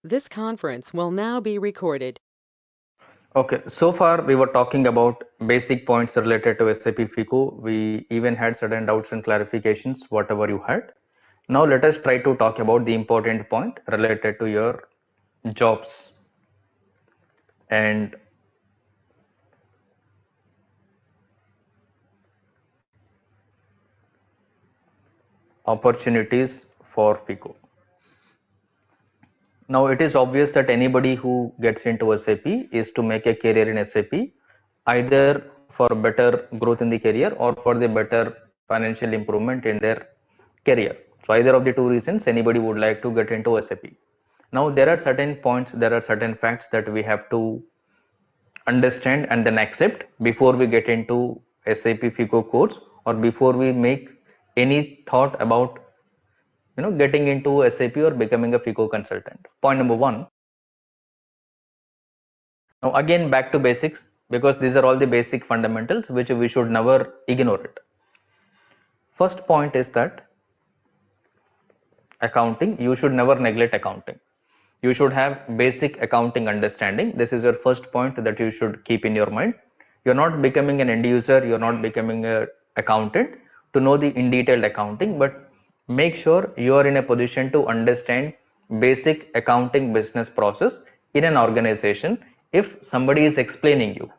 This conference will now be recorded. Okay, so far we were talking about basic points related to SAP FICO. We even had certain doubts and clarifications, whatever you had. Now let us try to talk about the important point related to your jobs and opportunities for FICO. Now it is obvious that anybody who gets into SAP is to make a career in SAP, either for better growth in the career or for the better financial improvement in their career. So either of the two reasons, anybody would like to get into SAP. Now there are certain points, there are certain facts that we have to understand and then accept before we get into SAP FICO course, or before we make any thought about getting into SAP or becoming a FICO consultant. Point number one. Now again back to basics, because these are all the basic fundamentals which we should never ignore it. First point is that accounting, you should never neglect accounting. You should have basic accounting understanding. This is your first point that you should keep in your mind. You're not becoming an end user, you're not becoming an accountant to know the in detailed accounting, but make sure you are in a position to understand basic accounting business process in an organization. If somebody is explaining you,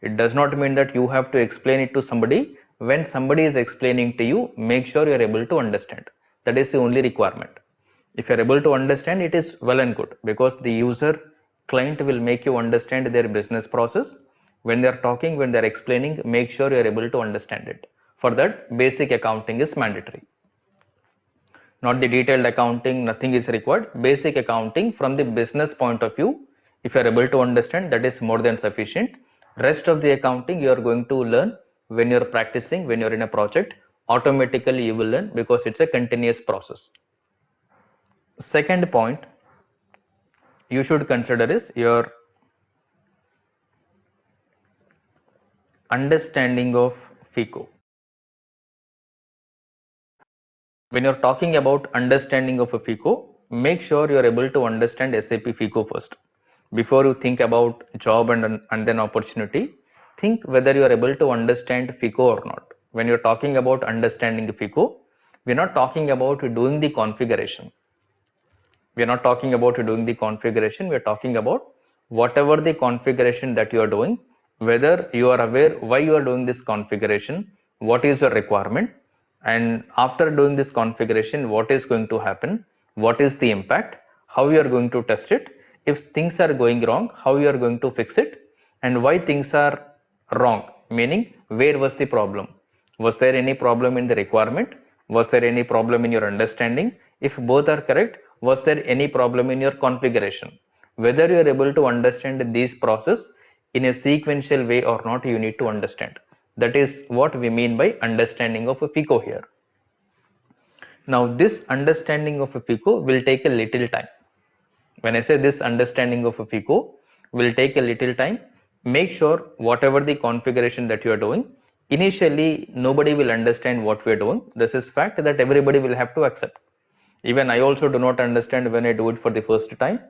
it does not mean that you have to explain it to somebody. When somebody is explaining to you, make sure you are able to understand. That is the only requirement. If you are able to understand, it is well and good, because the user client will make you understand their business process. When they are talking, when they are explaining, make sure you are able to understand it. For that, basic accounting is mandatory. Not the detailed accounting, nothing is required. Basic accounting from the business point of view, if you are able to understand, that is more than sufficient. Rest of the accounting you are going to learn when you are practicing, when you are in a project. Automatically you will learn, because it's a continuous process. Second point you should consider is your understanding of FICO. When you're talking about understanding of a FICO, make sure you're able to understand SAP FICO first. Before you think about job and then opportunity, think whether you are able to understand FICO or not. When you're talking about understanding FICO, we're not talking about doing the configuration. We're not talking about doing the configuration. We're talking about whatever the configuration that you are doing, whether you are aware why you are doing this configuration, what is your requirement, and after doing this configuration, what is going to happen, what is the impact, how you are going to test it, if things are going wrong, how you are going to fix it, and why things are wrong, meaning where was the problem. Was there any problem in the requirement? Was there any problem in your understanding? If both are correct, was there any problem in your configuration? Whether you are able to understand this process in a sequential way or not, you need to understand. That is what we mean by understanding of a FICO here. Now this understanding of a FICO will take a little time. When I say this understanding of a FICO will take a little time, make sure whatever the configuration that you are doing, initially nobody will understand what we are doing. This is fact that everybody will have to accept. Even I also do not understand when I do it for the first time.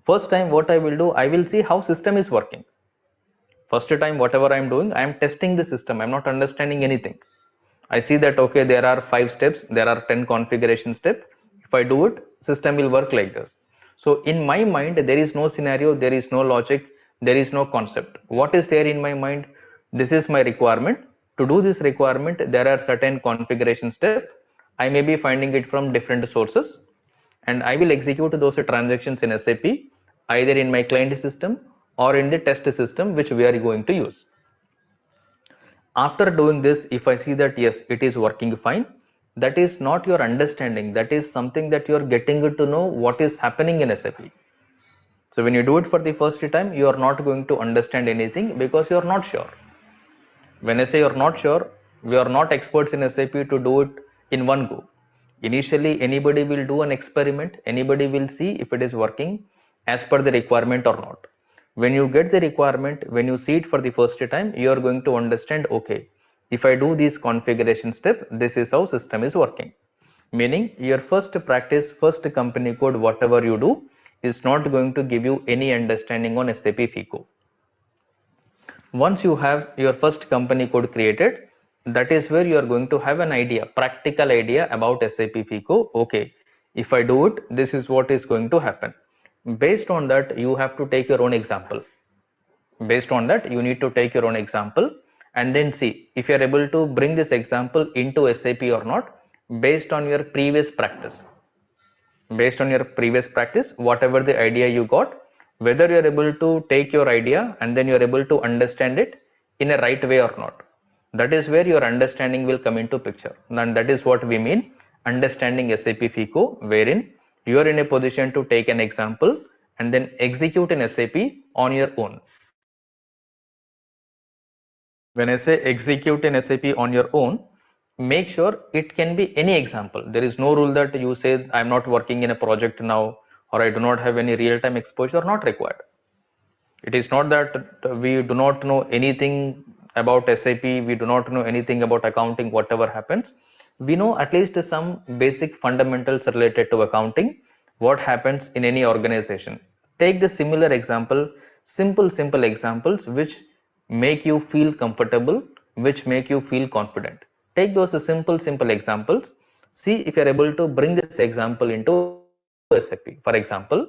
First time what I will do, I will see how system is working. First time whatever I am doing, I am testing the system. I am not understanding anything. I see that okay, there are 5 steps, there are 10 configuration steps. If I do it, system will work like this. So in my mind, there is no scenario, there is no logic, there is no concept. What is there in my mind? This is my requirement. To do this requirement, there are certain configuration steps. I may be finding it from different sources, and I will execute those transactions in SAP, either in my client system or in the test system which we are going to use. After doing this, if I see that yes, it is working fine, that is not your understanding, that is something that you are getting to know what is happening in SAP. So when you do it for the first time, you are not going to understand anything because you are not sure. When I say you are not sure, we are not experts in SAP to do it in one go. Initially, anybody will do an experiment, anybody will see if it is working as per the requirement or not. When you get the requirement, when you see it for the first time, you are going to understand, okay, if I do this configuration step, this is how system is working. Meaning your first practice, first company code, whatever you do, is not going to give you any understanding on SAP FICO. Once you have your first company code created, that is where you are going to have an idea, practical idea about SAP FICO. Okay, if I do it, this is what is going to happen. Based on that, you have to take your own example. Based on that, you need to take your own example and then see if you are able to bring this example into SAP or not based on your previous practice. Based on your previous practice, whatever the idea you got, whether you are able to take your idea and then you are able to understand it in a right way or not. That is where your understanding will come into picture. And that is what we mean understanding SAP FICO, wherein you are in a position to take an example and then execute in SAP on your own. When I say execute in SAP on your own, make sure it can be any example. There is no rule that you say I'm not working in a project now or I do not have any real-time exposure, not required. It is not that we do not know anything about SAP, we do not know anything about accounting, whatever happens. We know at least some basic fundamentals related to accounting, what happens in any organization. Take the similar example, simple examples which make you feel comfortable, which make you feel confident. Take those simple examples. See if you are able to bring this example into SAP. For example,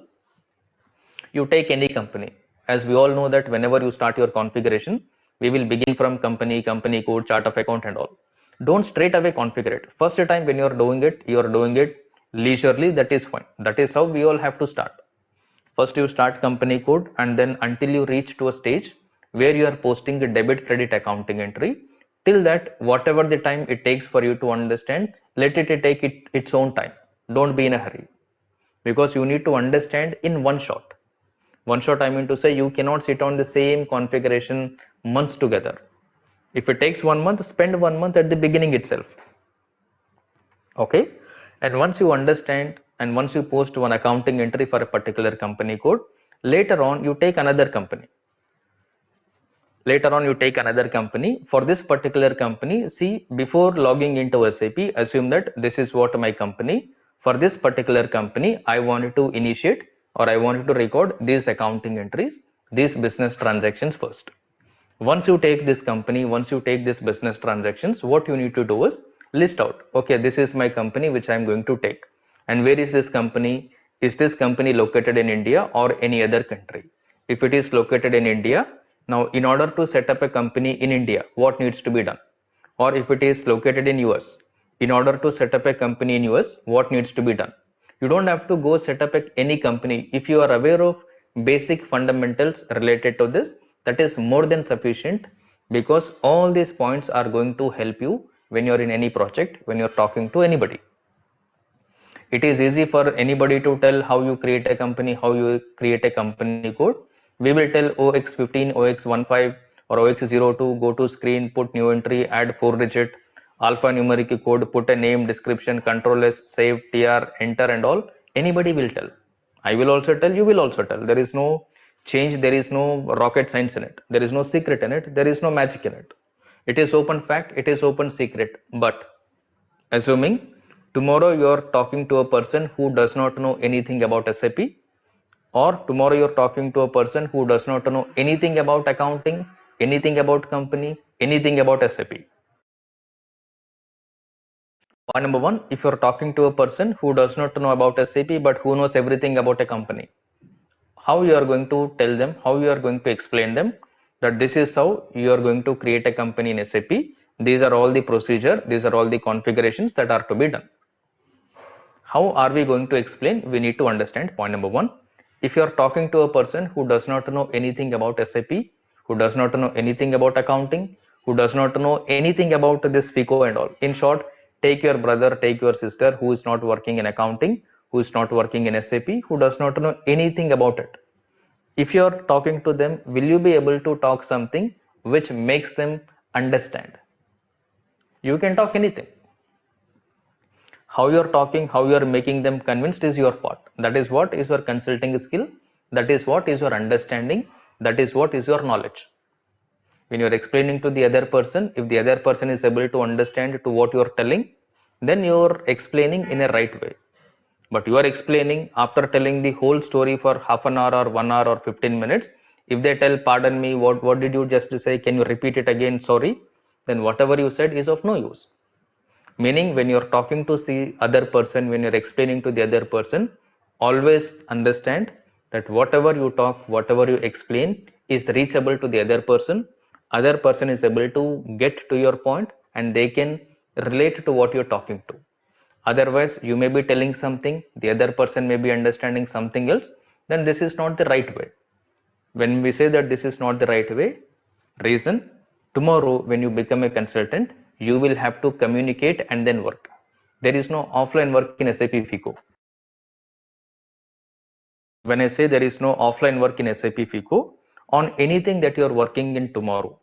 you take any company. As we all know that whenever you start your configuration, we will begin from company code, chart of account and all. Don't straight away configure it. First time when you are doing it leisurely, that is fine. That is how we all have to start. First you start company code and then until you reach to a stage where you are posting a debit credit accounting entry. Till that, whatever the time it takes for you to understand, let it take its own time. Don't be in a hurry because you need to understand in one shot. One shot, I mean to say, you cannot sit on the same configuration months together. If it takes 1 month, spend 1 month at the beginning itself. Okay. And once you understand and once you post one accounting entry for a particular company code, later on you take another company. For this particular company, see, before logging into SAP, assume that this is what my company. For this particular company, I wanted to initiate or I wanted to record these accounting entries, these business transactions first. Once you take this company, once you take this business transactions, what you need to do is list out, okay, this is my company which I'm going to take. And where is this company? Is this company located in India or any other country? If it is located in India, now in order to set up a company in India, what needs to be done? Or if it is located in US, in order to set up a company in US, what needs to be done? You don't have to go set up any company. If you are aware of basic fundamentals related to this, that is more than sufficient, because all these points are going to help you when you're in any project, when you're talking to anybody. It is easy for anybody to tell how you create a company, how you create a company code. We will tell OX15, OX15 or OX02, go to screen, put new entry, add 4-digit alphanumeric code, put a name, description, control S, save, TR, enter and all. Anybody will tell. I will also tell, you will also tell. There is no change, there is no rocket science in it. There is no secret in it. There is no magic in it. It is open fact, it is open secret. But assuming tomorrow you are talking to a person who does not know anything about SAP, or tomorrow you are talking to a person who does not know anything about accounting, anything about company, anything about SAP. Point number one, if you are talking to a person who does not know about SAP but who knows everything about a company, how you are going to tell them, how you are going to explain them that this is how you are going to create a company in SAP. These are all the procedure, these are all the configurations that are to be done. How are we going to explain? We need to understand point number one. If you are talking to a person who does not know anything about SAP, who does not know anything about accounting, who does not know anything about this FICO and all. In short, take your brother, take your sister who is not working in accounting, who is not working in SAP, who does not know anything about it. If you are talking to them, will you be able to talk something which makes them understand? You can talk anything. How you're talking, how you're making them convinced is your part. That is what is your consulting skill. That is what is your understanding. That is what is your knowledge. When you're explaining to the other person, if the other person is able to understand to what you're telling, then you're explaining in a right way. But you are explaining after telling the whole story for half an hour or 1 hour or 15 minutes. If they tell, pardon me, what did you just say? Can you repeat it again? Sorry. Then whatever you said is of no use. Meaning when you're talking to the other person, when you're explaining to the other person, always understand that whatever you talk, whatever you explain is reachable to the other person is able to get to your point and they can relate to what you're talking to. Otherwise you may be telling something, the other person may be understanding something else, then this is not the right way. When we say that this is not the right way, reason, tomorrow when you become a consultant, you will have to communicate and then work. There is no offline work in SAP FICO. When I say there is no offline work in SAP FICO, on anything that you are working in tomorrow,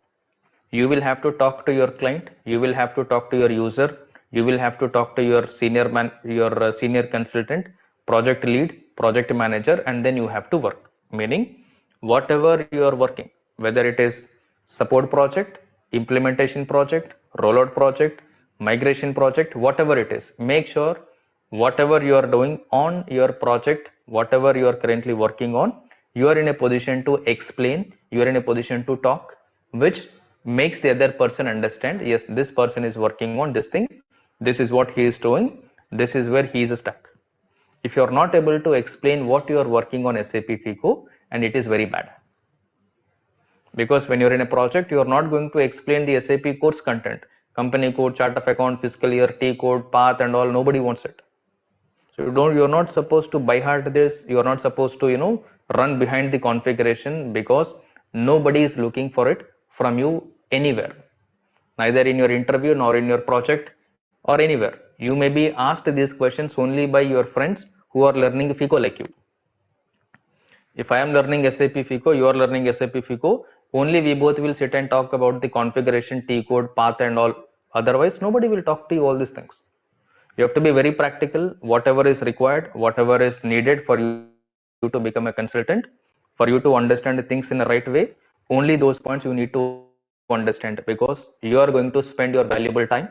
you will have to talk to your client, you will have to talk to your user, you will have to talk to your senior consultant, project lead, project manager, and then you have to work. Meaning whatever you are working, whether it is support project, implementation project, rollout project, migration project, whatever it is, make sure whatever you are doing on your project, whatever you are currently working on, you are in a position to explain, you are in a position to talk, which makes the other person understand, yes, this person is working on this thing, this is what he is doing, this is where he is stuck. If you are not able to explain what you are working on SAP FICO, and it is very bad. Because when you're in a project, you are not going to explain the SAP course content, company code, chart of account, fiscal year, T code, path and all, nobody wants it. So you're not supposed to by heart this, you're not supposed to, run behind the configuration, because nobody is looking for it from you anywhere, neither in your interview nor in your project or anywhere. You may be asked these questions only by your friends who are learning FICO like you. If I am learning SAP FICO, you are learning SAP FICO, only we both will sit and talk about the configuration, T code, path and all. Otherwise, nobody will talk to you all these things. You have to be very practical. Whatever is required, whatever is needed for you to become a consultant, for you to understand things in the right way, only those points you need to understand, because you are going to spend your valuable time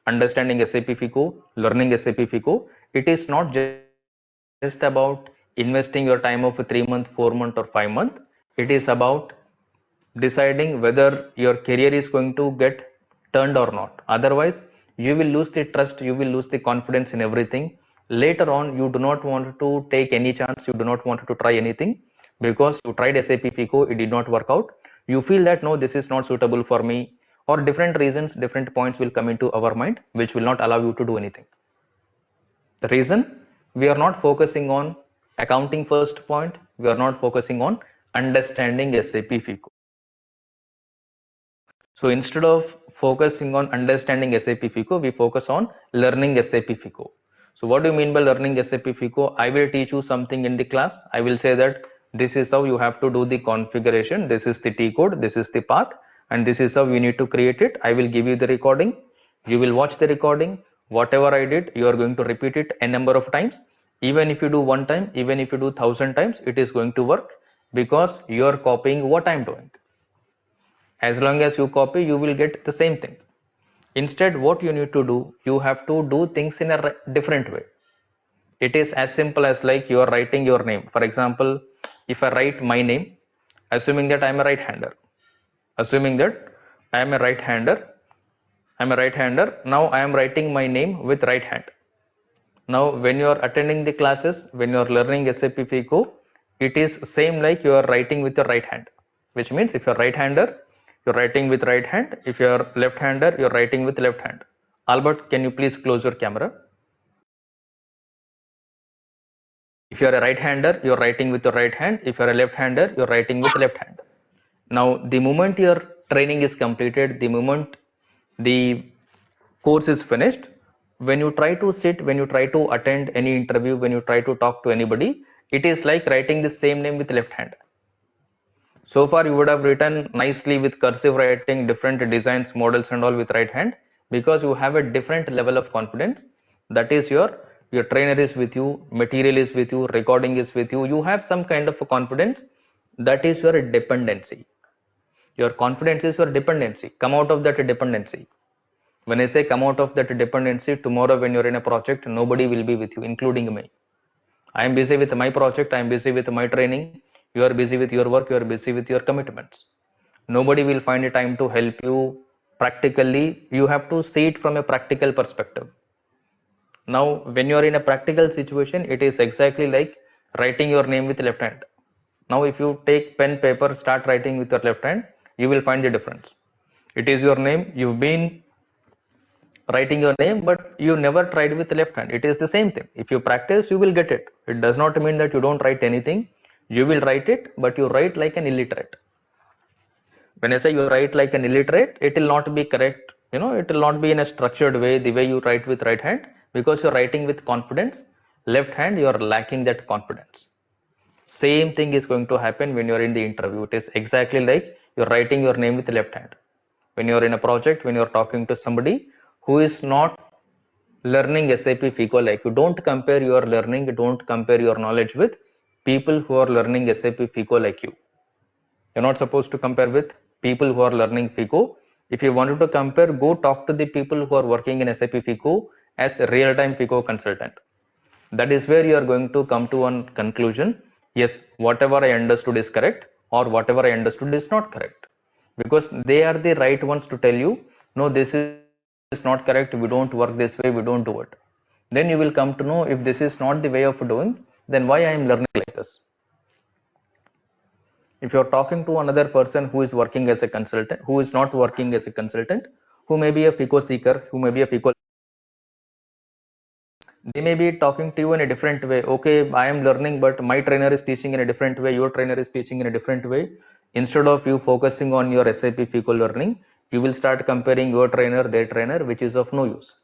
understanding SAP FICO, learning SAP FICO. It is not just about investing your time of 3 months, 4 months or 5 months. It is about deciding whether your career is going to get turned or not. Otherwise, you will lose the trust, you will lose the confidence in everything. Later on, you do not want to take any chance, you do not want to try anything, because you tried SAP FICO, it did not work out. You feel that no, this is not suitable for me, or different reasons, different points will come into our mind, which will not allow you to do anything. The reason, we are not focusing on accounting first point, we are not focusing on understanding SAP FICO. So instead of focusing on understanding SAP FICO, we focus on learning SAP FICO. So what do you mean by learning SAP FICO? I will teach you something in the class. I will say that this is how you have to do the configuration. This is the T code, this is the path, and this is how you need to create it. I will give you the recording. You will watch the recording. Whatever I did, you are going to repeat it a number of times. Even if you do one time, even if you do 1,000 times, it is going to work, because you are copying what I'm doing. As long as you copy, you will get the same thing. Instead, what you need to do, you have to do things in a different way. It is as simple as like you are writing your name. For example, if I write my name, assuming that I am a right-hander, now I am writing my name with right hand. Now when you are attending the classes, when you are learning SAP FICO, it is same like you are writing with your right hand, which means if you are right-hander, you're writing with right hand. If you are left-hander, you're writing with left hand. Albert, can you please close your camera? If you are a right-hander, you're writing with your right hand. If you are a left-hander, you're writing with left hand. Now, the moment your training is completed, the moment the course is finished, when you try to sit, when you try to attend any interview, when you try to talk to anybody, it is like writing the same name with left hand. So far you would have written nicely with cursive writing, different designs, models and all with right hand, because you have a different level of confidence. That is your trainer is with you, material is with you, recording is with you. You have some kind of a confidence. That is your dependency. Your confidence is your dependency. Come out of that dependency. When I say come out of that dependency, tomorrow when you're in a project, nobody will be with you, including me. I am busy with my project, I am busy with my training, you are busy with your work, you are busy with your commitments. Nobody will find a time to help you practically. You have to see it from a practical perspective. Now, when you are in a practical situation, it is exactly like writing your name with left hand. Now, if you take pen, paper, start writing with your left hand, you will find the difference. It is your name, you've been writing your name, but you never tried with left hand. It is the same thing. If you practice, you will get it. It does not mean that you don't write anything. You will write it, but you write like an illiterate. When I say you write like an illiterate, it will not be correct. It will not be in a structured way, the way you write with right hand, because you're writing with confidence. Left hand, you are lacking that confidence. Same thing is going to happen when you're in the interview. It is exactly like you're writing your name with the left hand. When you're in a project, when you're talking to somebody who is not learning SAP FICO like you, don't compare your learning, don't compare your knowledge with people who are learning SAP FICO like you. You're not supposed to compare with people who are learning FICO. If you wanted to compare, go talk to the people who are working in SAP FICO as a real-time FICO consultant. That is where you are going to come to one conclusion. Yes, whatever I understood is correct, or whatever I understood is not correct. Because they are the right ones to tell you, no, this is not correct, we don't work this way, we don't do it. Then you will come to know, if this is not the way of doing, then why I am learning like this. If you're talking to another person who is working as a consultant, who is not working as a consultant, who may be a FICO seeker, who may be a FICO, they may be talking to you in a different way. Okay, I am learning, but my trainer is teaching in a different way, your trainer is teaching in a different way. Instead of you focusing on your SAP FICO learning, you will start comparing your trainer, their trainer, which is of no use.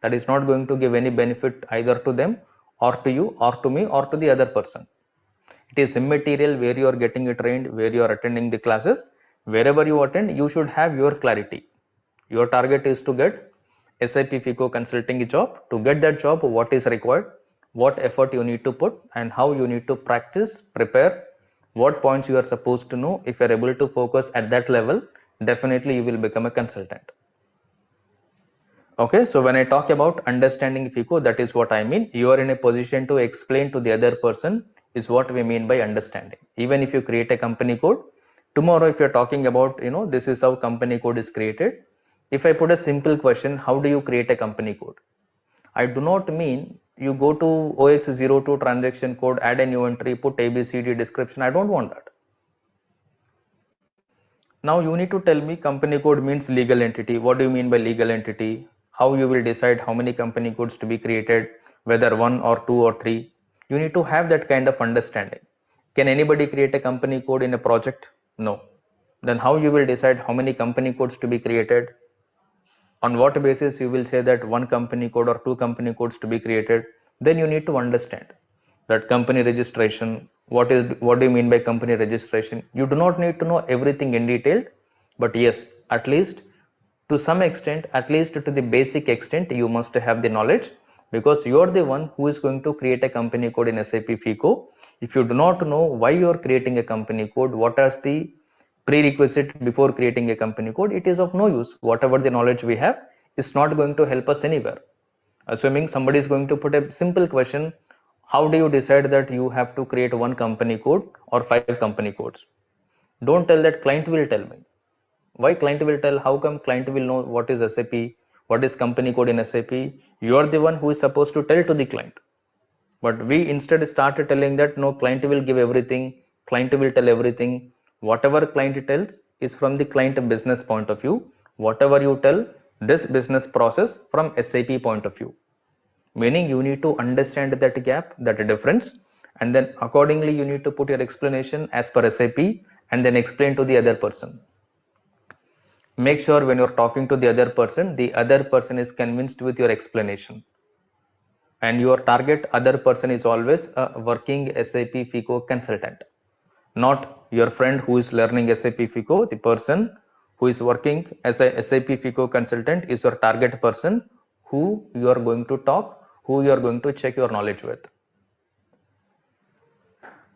That is not going to give any benefit either to them, or to you, or to me, or to the other person. It is immaterial where you are getting trained, where you are attending the classes. Wherever you attend, you should have your clarity. Your target is to get SAP FICO consulting job. To get that job, what is required, what effort you need to put, and how you need to practice, prepare, what points you are supposed to know. If you are able to focus at that level, definitely you will become a consultant. Okay, so when I talk about understanding FICO, that is what I mean. You are in a position to explain to the other person is what we mean by understanding. Even if you create a company code, tomorrow if you're talking about, this is how company code is created. If I put a simple question, how do you create a company code? I do not mean you go to OX02 transaction code, add a new entry, put ABCD description. I don't want that. Now you need to tell me company code means legal entity. What do you mean by legal entity? How you will decide how many company codes to be created, whether one or two or three. You need to have that kind of understanding. Can anybody create a company code in a project? No. Then how you will decide how many company codes to be created? On what basis you will say that one company code or two company codes to be created? Then you need to understand that company registration, what do you mean by company registration? You do not need to know everything in detail, but yes, at least to some extent, at least to the basic extent, you must have the knowledge, because you are the one who is going to create a company code in SAP FICO. If you do not know why you are creating a company code, what is the prerequisite before creating a company code, it is of no use. Whatever the knowledge we have is not going to help us anywhere. Assuming somebody is going to put a simple question, how do you decide that you have to create one company code or 5 company codes? Don't tell that, client will tell me. Why client will tell? How come client will know what is SAP, what is company code in SAP? You are the one who is supposed to tell to the client. But we instead started telling that no, client will give everything, client will tell everything. Whatever client tells is from the client business point of view. Whatever you tell, this business process from SAP point of view. Meaning you need to understand that gap, that difference, and then accordingly you need to put your explanation as per SAP and then explain to the other person. Make sure when you're talking to the other person is convinced with your explanation. And your target other person is always a working SAP FICO consultant, not your friend who is learning SAP FICO. The person who is working as a SAP FICO consultant is your target person who you are going to talk, who you are going to check your knowledge with.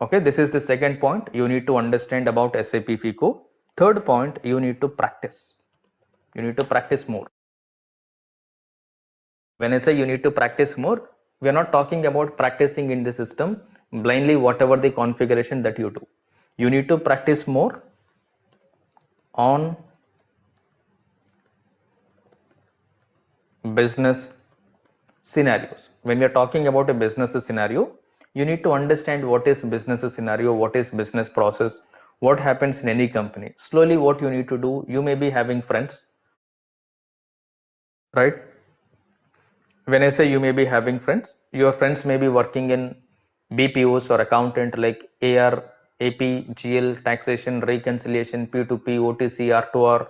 Okay, this is the second point you need to understand about SAP FICO. Third point, you need to practice. You need to practice more. When I say you need to practice more, We are not talking about practicing in the system blindly whatever the configuration that you do. You need to practice more on business scenarios. When we are talking about a business scenario, you need to understand what is business scenario, what is business process, what happens in any company. Slowly what you need to do, you may be having friends, right? When I say you may be having friends, your friends may be working in BPOs or accountant like AR, AP, GL, taxation, reconciliation, P2P, OTC, R2R,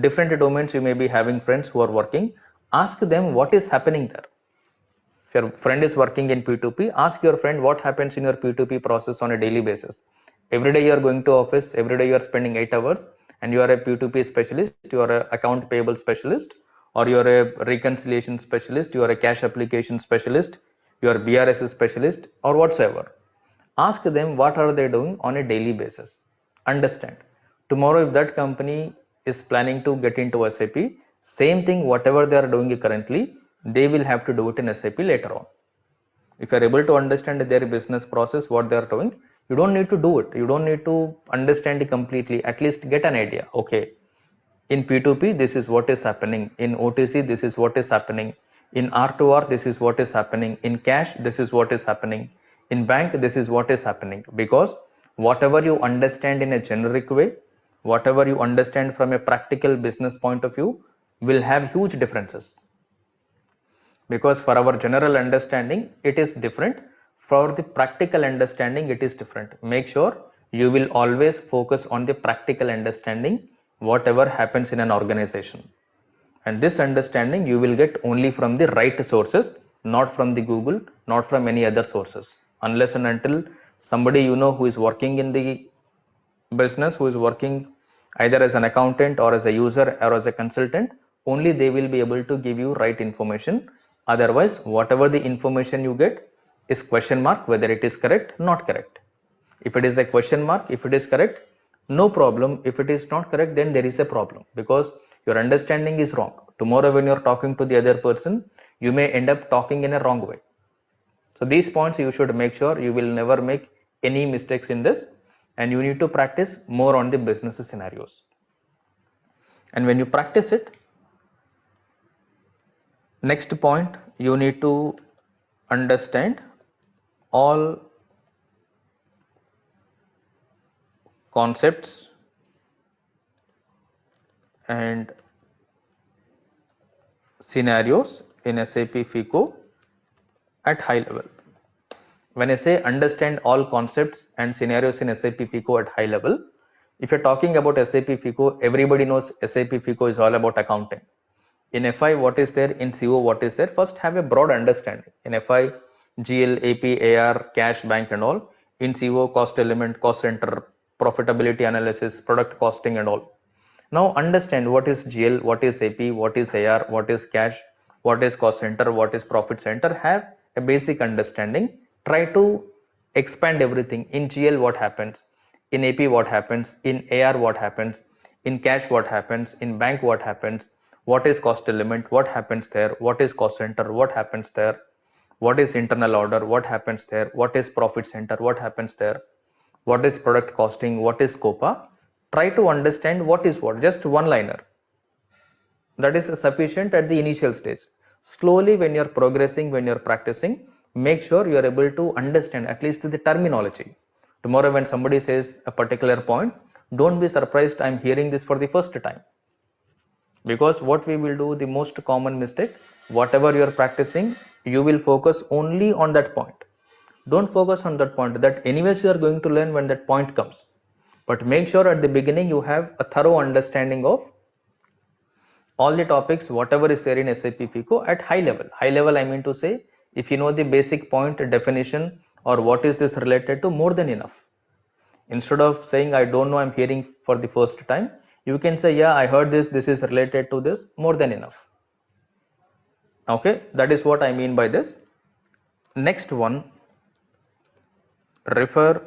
different domains. You may be having friends who are working. Ask them what is happening there. If your friend is working in P2P, ask your friend what happens in your P2P process on a daily basis. Every day you are going to office, every day you are spending 8 hours, and you are a P2P specialist, you are an account payable specialist, or you are a reconciliation specialist, you are a cash application specialist, you are BRS specialist, or whatsoever. Ask them what are they doing on a daily basis. Understand. Tomorrow if that company is planning to get into SAP, same thing whatever they are doing currently, they will have to do it in SAP later on. If you are able to understand their business process, what they are doing, you don't need to do it. You don't need to understand it completely. At least get an idea. Okay, in P2P, this is what is happening. In OTC, this is what is happening. In R2R, this is what is happening. In cash, this is what is happening. In bank, this is what is happening. Because whatever you understand in a generic way, whatever you understand from a practical business point of view, will have huge differences. Because for our general understanding, it is different. For the practical understanding, it is different. Make sure you will always focus on the practical understanding, whatever happens in an organization. And this understanding you will get only from the right sources, not from the Google, not from any other sources. Unless and until somebody you know who is working in the business, who is working either as an accountant or as a user or as a consultant, only they will be able to give you right information. Otherwise, whatever the information you get is question mark whether it is correct, not correct. If it is a question mark, if it is correct, no problem. If it is not correct, then there is a problem because your understanding is wrong. Tomorrow when you are talking to the other person, you may end up talking in a wrong way. So these points you should make sure you will never make any mistakes in this, and you need to practice more on the business scenarios. And when you practice it, next point, you need to understand all concepts and scenarios in SAP FICO at high level. When I say understand all concepts and scenarios in SAP FICO at high level, if you're talking about SAP FICO, everybody knows SAP FICO is all about accounting. In FI, what is there? In CO, what is there? First, have a broad understanding. In FI, GL, AP, AR, cash, bank and all. In CO, cost element, cost center, profitability analysis, product costing and all. Now understand what is GL, what is AP, what is AR, what is cash, what is cost center, what is profit center. Have a basic understanding. Try to expand everything. In GL, what happens? In AP, what happens? In AR, what happens? In cash, what happens? In bank, what happens? What is cost element? What happens there? What is cost center? What happens there? What is internal order? What happens there? What is profit center? What happens there? What is product costing? What is COPA? Try to understand what is what. Just one liner. That is sufficient at the initial stage. Slowly, when you are progressing, when you are practicing, make sure you are able to understand at least the terminology. Tomorrow, when somebody says a particular point, don't be surprised. I am hearing this for the first time. Because what we will do, the most common mistake, whatever you are practicing, you will focus only on that point. Don't focus on that point. That anyways you are going to learn when that point comes. But make sure at the beginning you have a thorough understanding of all the topics, whatever is there in SAP FICO at high level. High level, I mean to say, if you know the basic point, definition, or what is this related to, more than enough. Instead of saying, I don't know, I'm hearing for the first time, you can say, yeah, I heard this is related to this, more than enough. Okay, that is what I mean by this. Next one, refer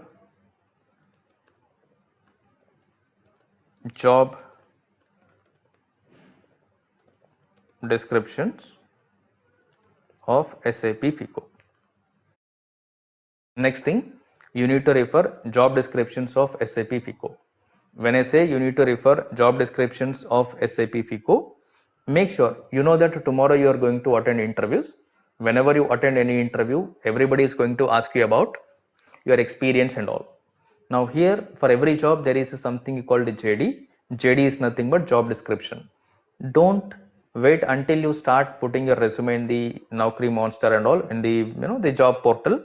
job descriptions of SAP FICO. Next thing, you need to refer job descriptions of SAP FICO. When I say you need to refer job descriptions of SAP FICO, make sure you know that tomorrow you are going to attend interviews. Whenever you attend any interview, everybody is going to ask you about your experience and all. Now here, for every job, there is something called JD. JD is nothing but job description. Don't wait until you start putting your resume in the Naukri Monster and all in the job portal.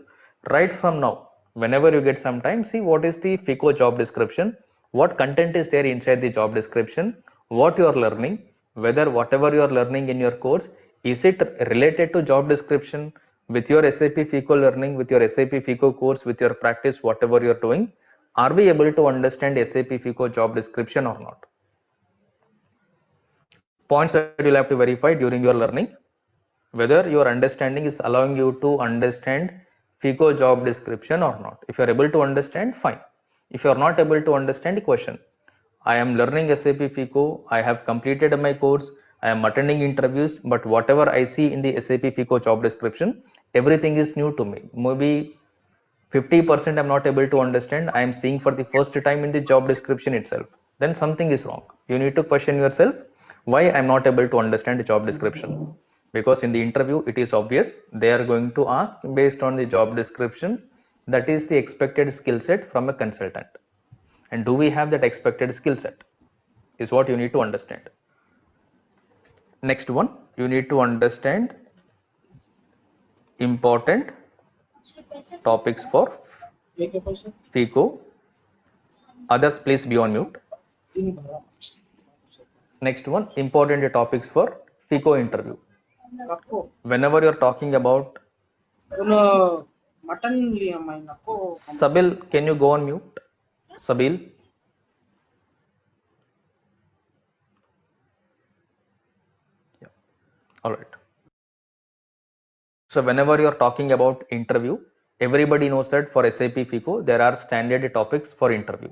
Right from now, whenever you get some time, see what is the FICO job description, what content is there inside the job description, what you are learning, whether whatever you are learning in your course, is it related to job description with your SAP FICO learning, with your SAP FICO course, with your practice, whatever you are doing. Are we able to understand SAP FICO job description or not? Points that you'll have to verify during your learning, whether your understanding is allowing you to understand FICO job description or not. If you are able to understand, fine. If you are not able to understand, question. I am learning SAP FICO, I have completed my course, I am attending interviews, but whatever I see in the SAP FICO job description, everything is new to me. Maybe 50% I'm not able to understand, I am seeing for the first time in the job description itself. Then something is wrong. You need to question yourself why I'm not able to understand the job description. Because in the interview, it is obvious they are going to ask based on the job description, that is the expected skill set from a consultant. And do we have that expected skill set? Is what you need to understand. Next one, you need to understand important topics for FICO. Others, please be on mute. Next one, important topics for FICO interview. Whenever you're talking about Sabil, can you go on mute? Sabil. Yeah. All right. So whenever you're talking about interview, everybody knows that for SAP FICO, there are standard topics for interview.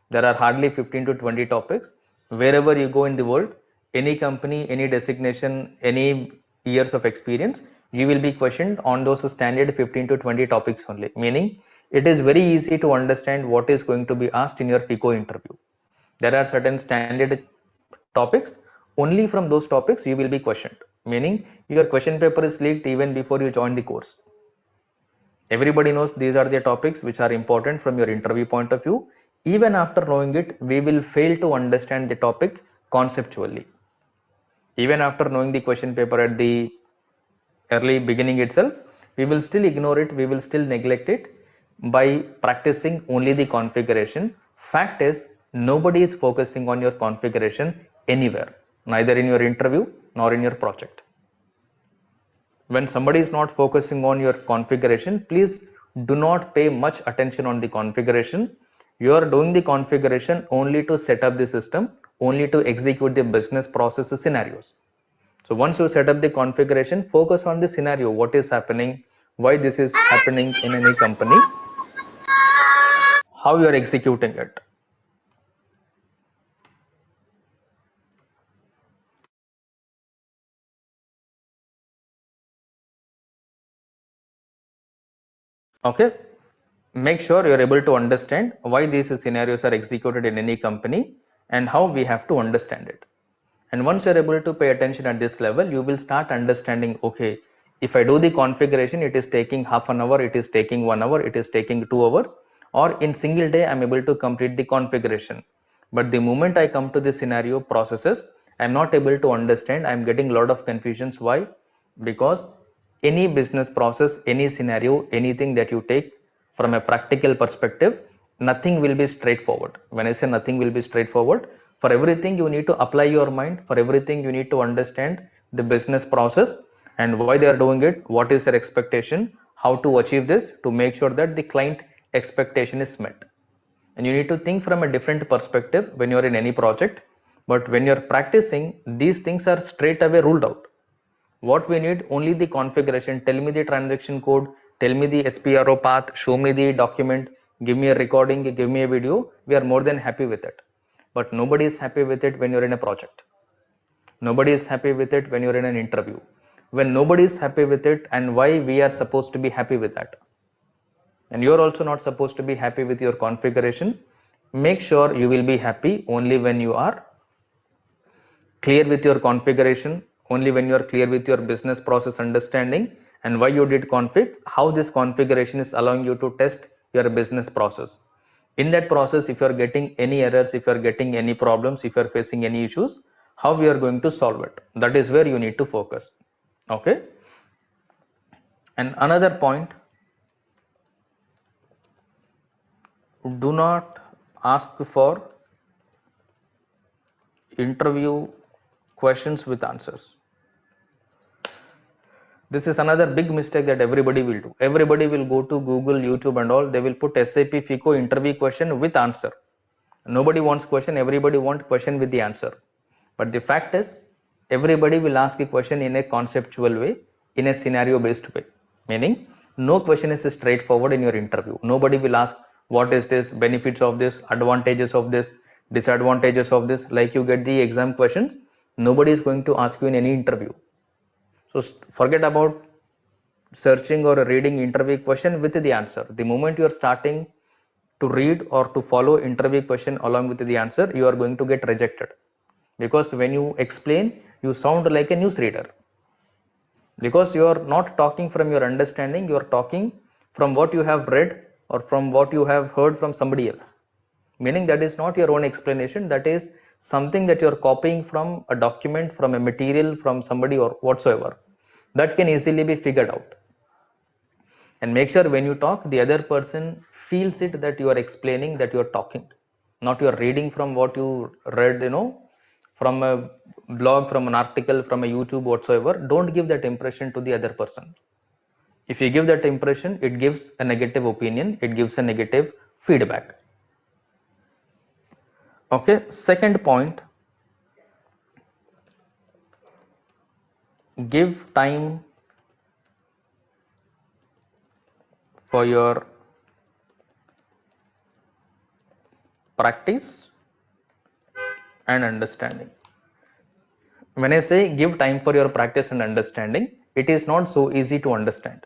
There are hardly 15 to 20 topics. Wherever you go in the world, any company, any designation, any years of experience, you will be questioned on those standard 15 to 20 topics only. Meaning, it is very easy to understand what is going to be asked in your FICO interview. There are certain standard topics. Only from those topics you will be questioned. Meaning, your question paper is leaked even before you join the course. Everybody knows these are the topics which are important from your interview point of view. Even after knowing it, we will fail to understand the topic conceptually. Even after knowing the question paper at the early beginning itself, we will still ignore it, we will still neglect it by practicing only the configuration. Fact is, nobody is focusing on your configuration anywhere, neither in your interview nor in your project. When somebody is not focusing on your configuration, please do not pay much attention on the configuration. You are doing the configuration only to set up the system, only to execute the business processes scenarios. So once you set up the configuration, focus on the scenario, what is happening, why this is happening in any company, how you are executing it. Okay, make sure you're able to understand why these scenarios are executed in any company and how we have to understand it. And once you're able to pay attention at this level, you will start understanding, okay, if I do the configuration, it is taking half an hour, it is taking 1 hour, it is taking 2 hours, or in single day I'm able to complete the configuration. But the moment I come to the scenario processes, I'm not able to understand, I'm getting a lot of confusions. Why? Because any business process, any scenario, anything that you take from a practical perspective, nothing will be straightforward. When I say nothing will be straightforward, for everything you need to apply your mind, for everything you need to understand the business process and why they are doing it, what is their expectation, how to achieve this to make sure that the client expectation is met. And you need to think from a different perspective when you are in any project. But when you are practicing, these things are straight away ruled out. What we need, only the configuration. Tell me the transaction code, tell me the SPRO path, show me the document, give me a recording, give me a video. We are more than happy with it. But nobody is happy with it when you're in a project. Nobody is happy with it when you're in an interview. When nobody is happy with it, and why we are supposed to be happy with that? and you're also not supposed to be happy with your configuration. Make sure you will be happy only when you are clear with your configuration, only when you are clear with your business process understanding and why you did config, how this configuration is allowing you to test your business process. In that process, if you are getting any errors, if you are getting any problems, if you are facing any issues, how we are going to solve it. That is where you need to focus. Okay. And another point, do not ask for interview questions with answers. This is another big mistake that everybody will do. Everybody will go to Google, YouTube and all. They will put SAP FICO interview question with answer. Nobody wants question. Everybody wants question with the answer. But the fact is, everybody will ask a question in a conceptual way, in a scenario based way. Meaning, no question is straightforward in your interview. Nobody will ask, what is this, benefits of this, advantages of this, disadvantages of this. Like you get the exam questions, nobody is going to ask you in any interview. So forget about searching or reading interview question with the answer. The moment you are starting to read or to follow interview question along with the answer, you are going to get rejected. Because when you explain, you sound like a newsreader. Because you are not talking from your understanding, you are talking from what you have read or from what you have heard from somebody else. Meaning that is not your own explanation, that is something that you are copying from a document, from a material, from somebody or whatsoever. That can easily be figured out. And make sure when you talk, the other person feels it that you are explaining, that you are talking, not you are reading from what you read, from a blog, from an article, from a YouTube, whatsoever. Don't give that impression to the other person. If you give that impression, it gives a negative opinion, it gives a negative feedback. Okay, second point, give time for your practice and understanding. When I say give time for your practice and understanding, it is not so easy to understand.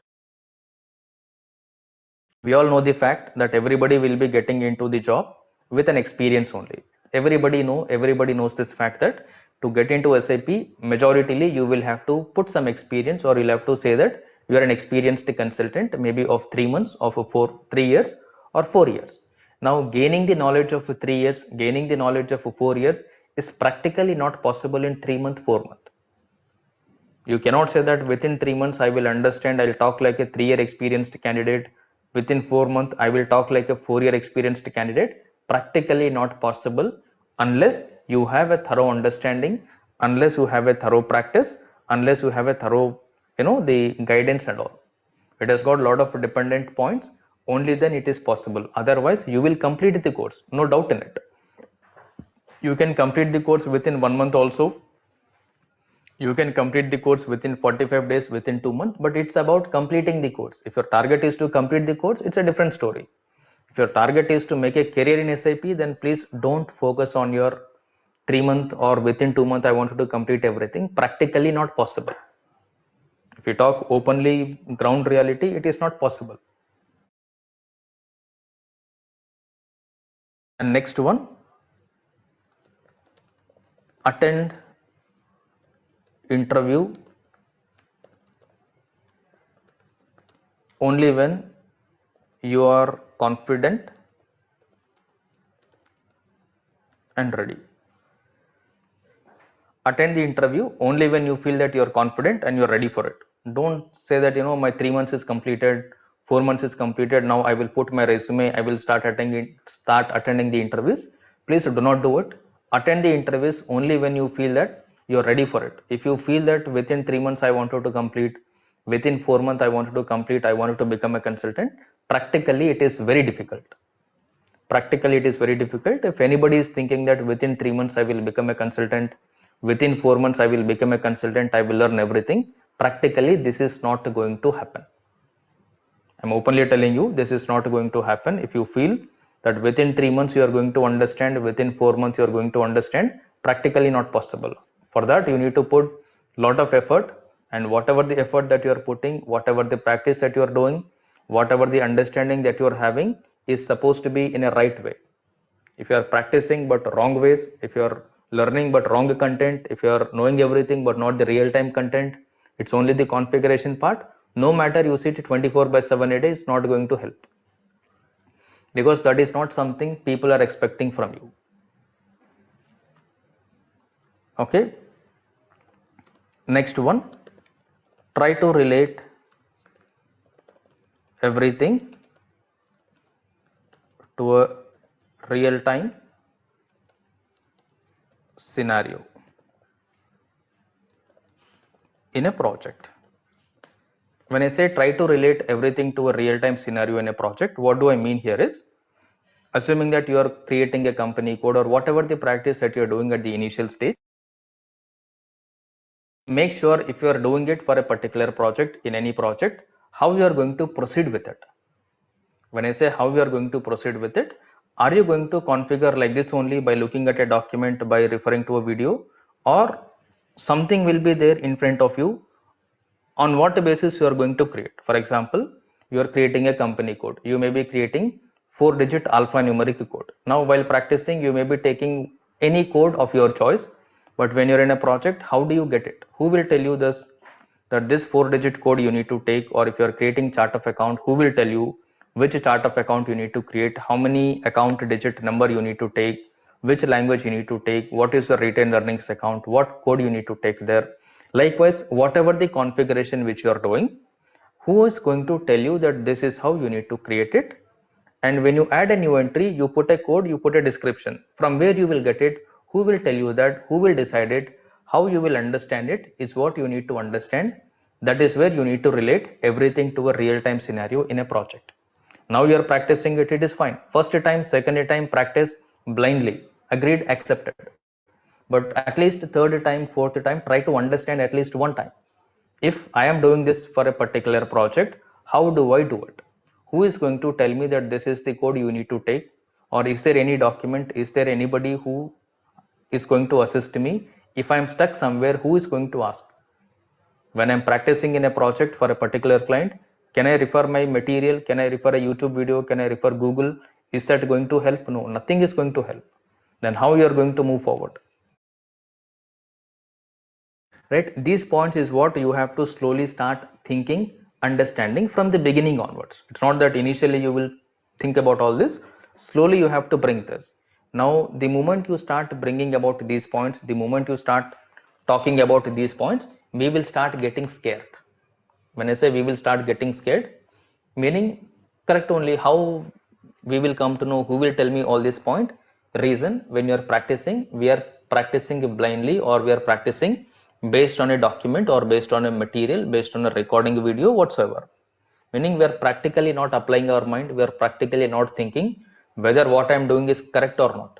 We all know the fact that everybody will be getting into the job with an experience only. Everybody knows this fact that to get into SAP, majoritarily you will have to put some experience, or you'll have to say that you are an experienced consultant, maybe of 3 months, of 3 years or 4 years. Now gaining the knowledge of 3 years, gaining the knowledge of 4 years is practically not possible in 3 months, 4 months. You cannot say that within 3 months I will understand, I'll talk like a 3-year experienced candidate. Within 4 months I will talk like a 4-year experienced candidate. Practically not possible unless you have a thorough understanding, unless you have a thorough practice, unless you have a thorough, the guidance and all. It has got a lot of dependent points. Only then it is possible. Otherwise you will complete the course, no doubt in it. You can complete the course within 1 month also. You can complete the course within 45 days, within 2 months, but it's about completing the course. If your target is to complete the course, it's a different story. If your target is to make a career in SAP, then please don't focus on your 3 month or within 2 months I wanted to complete everything. Practically not possible. If you talk openly, ground reality, it is not possible. And next one, attend interview only when you are confident and ready. Attend the interview only when you feel that you are confident and you are ready for it. Don't say that my 3 months is completed, 4 months is completed, now I will put my resume, I will start attending the interviews. Please do not do it. Attend the interviews only when you feel that you are ready for it. If you feel that within 3 months I wanted to complete, within 4 months I wanted to complete, I wanted to become a consultant, practically it is very difficult. Practically it is very difficult. If anybody is thinking that within 3 months I will become a consultant, within 4 months I will become a consultant, I will learn everything, practically this is not going to happen. I'm openly telling you, this is not going to happen. If you feel that within 3 months you are going to understand, within 4 months you are going to understand, practically not possible. For that you need to put lot of effort, and whatever the effort that you are putting, whatever the practice that you are doing, whatever the understanding that you are having is supposed to be in a right way. If you are practicing but wrong ways, if you are learning but wrong content, if you are knowing everything but not the real-time content, it's only the configuration part, no matter you sit 24/7 a day, it's not going to help, because that is not something people are expecting from you. Okay, next one, try to relate everything to a real-time scenario in a project. When I say try to relate everything to a real-time scenario in a project, what do I mean here is, assuming that you are creating a company code or whatever the practice that you are doing at the initial stage, make sure if you are doing it for a particular project, in any project, how you are going to proceed with it. When I say how you are going to proceed with it, are you going to configure like this only by looking at a document, by referring to a video, or something will be there in front of you on what basis you are going to create. For example, you are creating a company code. You may be creating 4-digit alphanumeric code. Now, while practicing, you may be taking any code of your choice. But when you're in a project, how do you get it? Who will tell you this, that this 4-digit code you need to take? Or if you're creating chart of account, who will tell you which chart of account you need to create, how many account digit number you need to take, which language you need to take, what is the retained earnings account, what code you need to take there. Likewise, whatever the configuration which you are doing, who is going to tell you that this is how you need to create it? And when you add a new entry, you put a code, you put a description. From where you will get it? Who will tell you that? Who will decide it? How you will understand it is what you need to understand. That is where you need to relate everything to a real-time scenario in a project. Now you are practicing it, it is fine. First time, second time, practice blindly. Agreed, accepted. But at least third time, fourth time, try to understand at least one time. If I am doing this for a particular project, how do I do it? Who is going to tell me that this is the code you need to take? Or is there any document? Is there anybody who is going to assist me? If I am stuck somewhere, who is going to ask? When I'm practicing in a project for a particular client, can I refer my material? Can I refer a YouTube video? Can I refer Google? Is that going to help? No, nothing is going to help. Then how you are going to move forward? Right, these points is what you have to slowly start thinking, understanding from the beginning onwards. It's not that initially you will think about all this. Slowly you have to bring this. Now the moment you start bringing about these points, the moment you start talking about these points, we will start getting scared. When I say we will start getting scared, meaning correct only, how we will come to know, who will tell me all this point? Reason, when you are practicing, we are practicing blindly, or we are practicing based on a document or based on a material, based on a recording video whatsoever. Meaning we are practically not applying our mind, we are practically not thinking whether what I am doing is correct or not.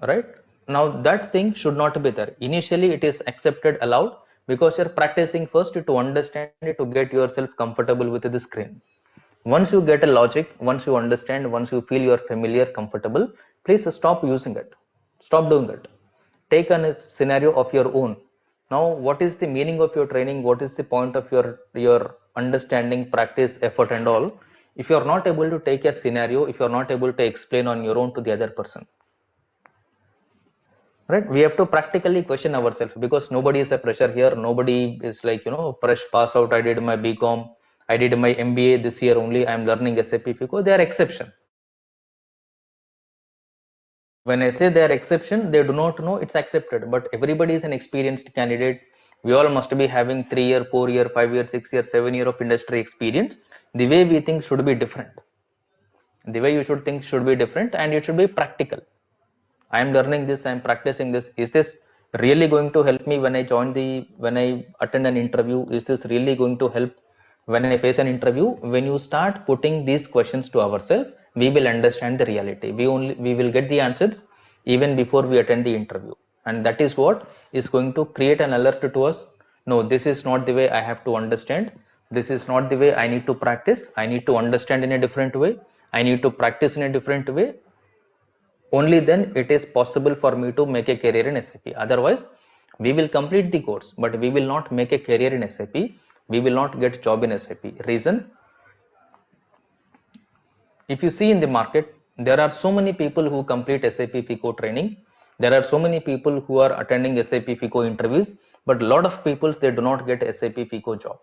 Right, now that thing should not be there. Initially it is accepted, allowed, because you're practicing first to understand it, to get yourself comfortable with the screen. Once you get a logic, once you understand, once you feel you're familiar, comfortable, please stop using it, stop doing it. Take a scenario of your own. Now what is the meaning of your training? What is the point of your understanding, practice, effort and all, if you're not able to take a scenario, if you're not able to explain on your own to the other person? Right, we have to practically question ourselves, because nobody is a fresher here. Nobody is like, fresh pass out. I did my BCom, I did my MBA this year only, I am learning SAP FICO. They are exception. When I say they are exception, they do not know it's accepted, but everybody is an experienced candidate. We all must be having 3 year, 4 year, 5 year, 6 year, 7 year of industry experience. The way we think should be different. The way you should think should be different, and it should be practical. I am learning this, I am practicing this. Is this really going to help me when I attend an interview? Is this really going to help when I face an interview? When you start putting these questions to ourselves, we will understand the reality. We will get the answers even before we attend the interview. And that is what is going to create an alert to us. No, this is not the way I have to understand. This is not the way I need to practice. I need to understand in a different way. I need to practice in a different way. Only then it is possible for me to make a career in SAP. Otherwise, we will complete the course, but we will not make a career in SAP. We will not get job in SAP. Reason, If you see in the market, there are so many people who complete SAP FICO training. There are so many people who are attending SAP FICO interviews, but a lot of people, they do not get SAP FICO job.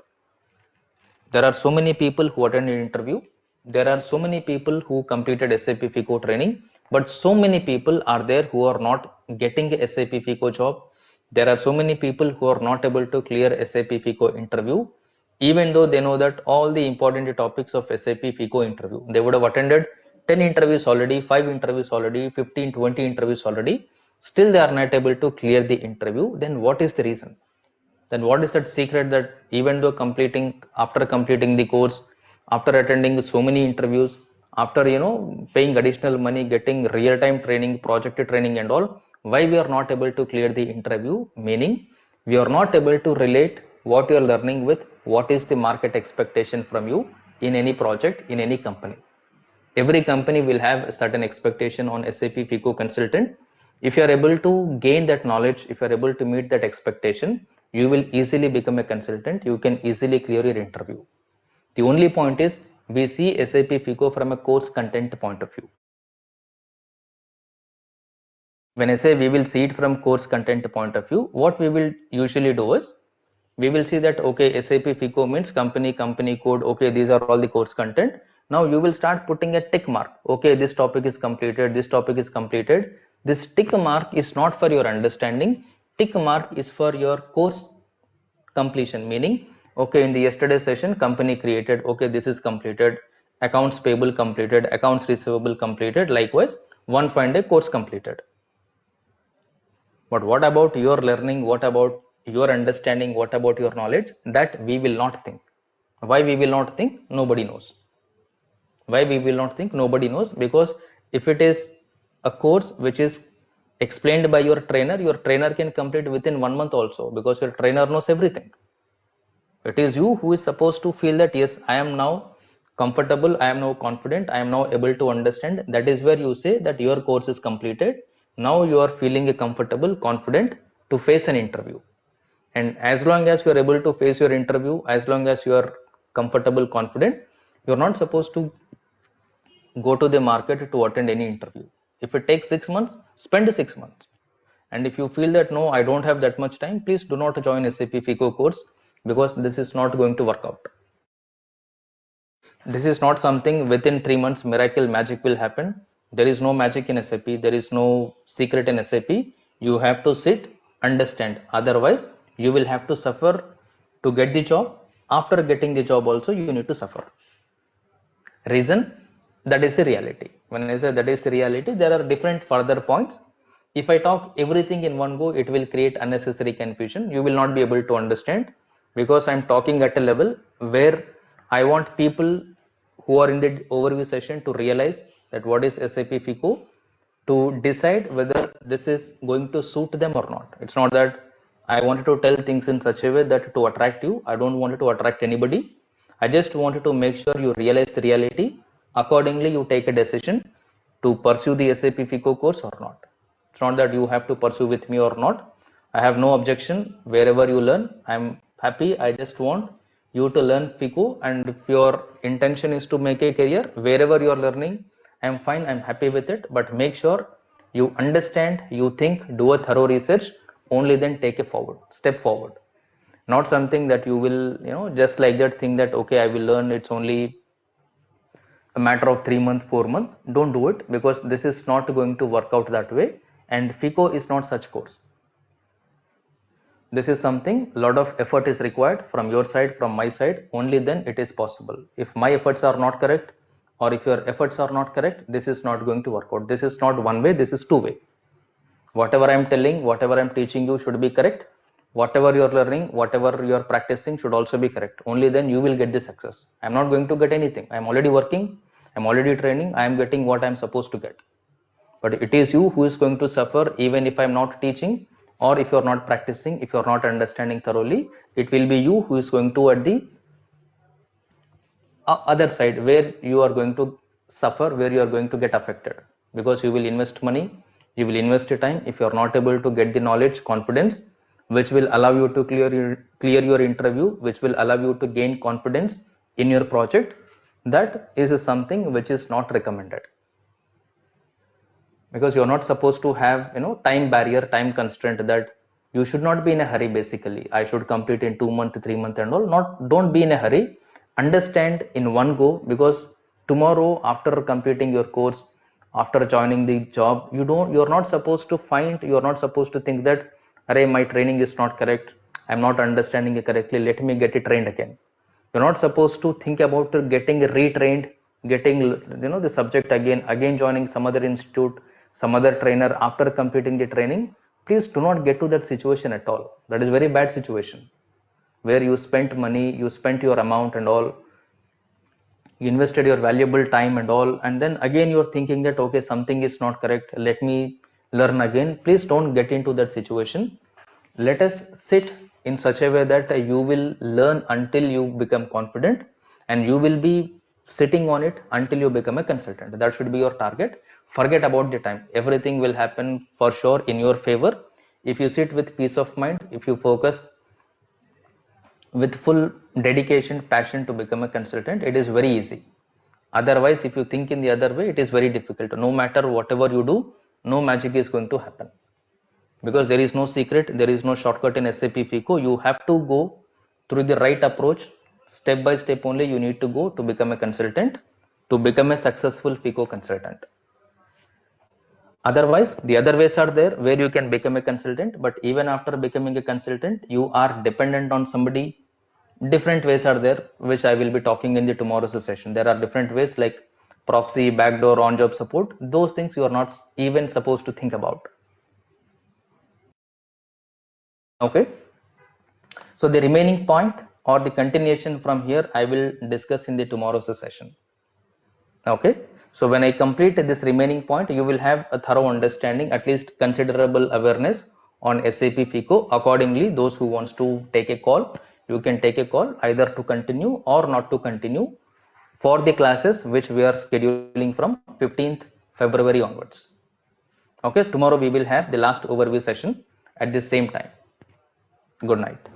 There are so many people who attend an interview. There are so many people who completed SAP FICO training, but so many people are there who are not getting a SAP FICO job. There are so many people who are not able to clear SAP FICO interview, even though they know that all the important topics of SAP FICO interview. They would have attended 10 interviews already, 5 interviews already, 15, 20 interviews already. Still, they are not able to clear the interview. Then what is the reason? Then what is that secret that even though after completing the course, after attending so many interviews, after paying additional money, getting real-time training, project training and all, why we are not able to clear the interview? Meaning we are not able to relate what you are learning with what is the market expectation from you in any project, in any company. Every company will have a certain expectation on SAP FICO consultant. If you are able to gain that knowledge, if you are able to meet that expectation, you will easily become a consultant. You can easily clear your interview. The only point is we see SAP FICO from a course content point of view. When I say we will see it from course content point of view, what we will usually do is we will see that okay, SAP FICO means company code. Okay, these are all the course content. Now you will start putting a tick mark. Okay, this topic is completed, this topic is completed. This tick mark is not for your understanding. Tick mark is for your course completion. Meaning, okay, in the yesterday session, company created. Okay, this is completed. Accounts payable completed. Accounts receivable completed. Likewise, one fine day course completed. But what about your learning? What about your understanding? What about your knowledge? That we will not think. Why we will not think? Nobody knows. Why we will not think? Nobody knows. Because if it is a course which is explained by your trainer can complete within 1 month also, because your trainer knows everything. It is you who is supposed to feel that yes, I am now comfortable, I am now confident, I am now able to understand. That is where you say that your course is completed. Now you are feeling comfortable, confident to face an interview. And as long as you are able to face your interview, as long as you are comfortable, confident, you are not supposed to go to the market to attend any interview. If it takes 6 months, spend 6 months. And if you feel that no, I don't have that much time, please do not join SAP FICO course, because this is not going to work out. This is not something within 3 months miracle magic will happen. There is no magic in SAP. There is no secret in SAP. You have to sit, understand. Otherwise, you will have to suffer to get the job. After getting the job also, you need to suffer. Reason? That is the reality. When I say that is the reality, there are different further points. If I talk everything in one go, it will create unnecessary confusion. You will not be able to understand, because I'm talking at a level where I want people who are in the overview session to realize that what is SAP FICO, to decide whether this is going to suit them or not. It's not that I wanted to tell things in such a way that to attract you. I don't want to attract anybody. I just wanted to make sure you realize the reality. Accordingly, you take a decision to pursue the SAP FICO course or not. It's not that you have to pursue with me or not. I have no objection. Wherever you learn, I'm happy. I just want you to learn FICO, and if your intention is to make a career, wherever you are learning, I'm fine. I'm happy with it. But make sure you understand, you think, do a thorough research. Only then take a step forward. Not something that you will, just like that think that okay, I will learn. It's only a matter of 3 months, 4 months. Don't do it, because this is not going to work out that way. And FICO is not such course. This is something a lot of effort is required from your side, from my side. Only then it is possible. If my efforts are not correct, or if your efforts are not correct, this is not going to work out. This is not one way, this is two way. Whatever I am telling, whatever I am teaching you should be correct. Whatever you are learning, whatever you are practicing should also be correct. Only then you will get the success. I am not going to get anything. I am already working, I am already training, I am getting what I am supposed to get. But it is you who is going to suffer, even if I am not teaching, or if you are not practicing, if you are not understanding thoroughly. It will be you who is going to at the other side, where you are going to suffer, where you are going to get affected, because you will invest money, you will invest your time. If you are not able to get the knowledge, confidence, which will allow you to clear your interview, which will allow you to gain confidence in your project, that is something which is not recommended, because you're not supposed to have time barrier, time constraint, that you should not be in a hurry. Basically, I should complete in 2 months, 3 months and all. Not, don't be in a hurry. Understand in one go, because tomorrow after completing your course, after joining the job, you're not supposed to you're not supposed to think that, array, my training is not correct, I'm not understanding it correctly, let me get it trained again. You're not supposed to think about getting retrained, getting the subject again joining some other institute, some other trainer after completing the training. Please do not get to that situation at all. That is very bad situation, where you spent money, you spent your amount and all, you invested your valuable time and all, and then again you're thinking that, okay, something is not correct, let me learn again. Please don't get into that situation. Let us sit in such a way that you will learn until you become confident, and you will be sitting on it until you become a consultant. That should be your target. Forget about the time. Everything will happen for sure in your favor if you sit with peace of mind, if you focus with full dedication, passion to become a consultant. It is very easy. Otherwise, if you think in the other way, it is very difficult. No matter whatever you do, no magic is going to happen, because there is no secret, there is no shortcut in SAP FICO. You have to go through the right approach. Step by step only you need to go to become a consultant, to become a successful FICO consultant. Otherwise, the other ways are there where you can become a consultant, but even after becoming a consultant, you are dependent on somebody. Different ways are there, which I will be talking in the tomorrow's session. There are different ways like proxy, backdoor, on-job support. Those things you are not even supposed to think about. Okay. So the remaining point or the continuation from here, I will discuss in the tomorrow's session. Okay. So when I complete this remaining point, you will have a thorough understanding, at least considerable awareness on SAP FICO. Accordingly, those who wants to take a call, you can take a call either to continue or not to continue for the classes which we are scheduling from 15th February onwards. Okay, tomorrow we will have the last overview session at the same time. Good night.